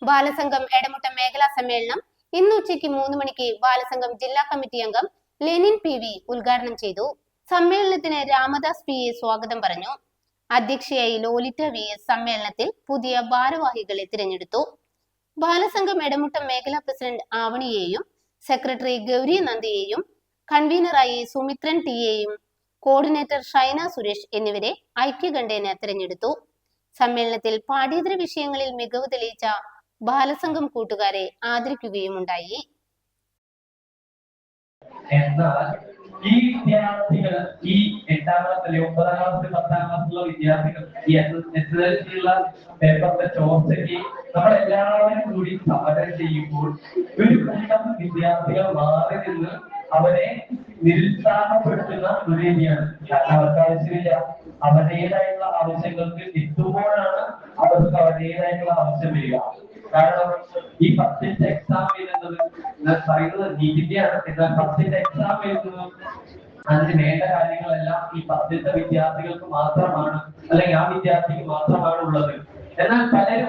ബാലസംഘം എടമുട്ടം മേഖലാ സമ്മേളനം ഇന്ന് ഉച്ചയ്ക്ക് 3 മണിക്ക് ബാലസംഘം ജില്ലാ കമ്മിറ്റി അംഗം ലെനിൻ PV ഉദ്ഘാടനം ചെയ്തു. സമ്മേളനത്തിന് രാമദാസ് PA സ്വാഗതം പറഞ്ഞു. അധ്യക്ഷയായി ലോലിറ്റ VS സമ്മേളനത്തിൽ പുതിയ ഭാരവാഹികളെ തിരഞ്ഞെടുത്തു. ബാലസംഘം എടമുട്ടം മേഖലാ പ്രസിഡന്റ് ആവണിയെയും സെക്രട്ടറി ഗൗരി നന്ദിയെയും കൺവീനറായി സുമിത്രൻ ടിയെയും കോർഡിനേറ്റർ ഷൈന സുരേഷ് എന്നിവരെ ഐക്യകണ്ഠേന തിരഞ്ഞെടുത്തു. സമ്മേളനത്തിൽ പാഠ്യേതര വിഷയങ്ങളിൽ മികവ് തെളിയിച്ച ബാലസംഘം കൂട്ടുകാരെ ആദരിക്കുകയുമുണ്ടായി. എന്നാൽ ഈ വിദ്യാർത്ഥികൾ ഈ 8ാം ക്ലാസ്സിലെ 9ാം ക്ലാസ്സിലെ 10ാം ക്ലാസ്സിലുള്ള വിദ്യാർത്ഥികൾ ഈ SSLC പേപ്പറിന്റെ ചോർച്ചയ്ക്ക് നമ്മളെല്ലാവരും കൂടി സമരം ചെയ്യുമ്പോൾ ഒരു കൂട്ടം വിദ്യാർത്ഥികൾ മാറി നിന്ന് അവരെ നിരുത്സാഹപ്പെടുത്തുന്ന ഒരു രീതിയാണ്. കാരണം അവർക്ക് ആവശ്യമില്ല, അവരുടേതായിട്ടുള്ള ആവശ്യങ്ങൾക്ക് എത്തുമ്പോഴാണ് അവർക്ക് അവരുടേതായിട്ടുള്ള ആവശ്യം വരിക. കാരണം ഈ 10th എക്സാം എഴുതുന്നത് ഞാൻ പറയുന്നത് നീതിന്റെയാണ്. എന്നാൽ 10th എക്സാം എഴുതുന്നത് അതിന് വേണ്ട കാര്യങ്ങളെല്ലാം ഈ 10th വിദ്യാർത്ഥികൾക്ക് മാത്രമാണ്, അല്ലെങ്കിൽ ആ വിദ്യാർത്ഥിക്ക് മാത്രമാണ് ഉള്ളത്. എന്നാൽ പലരും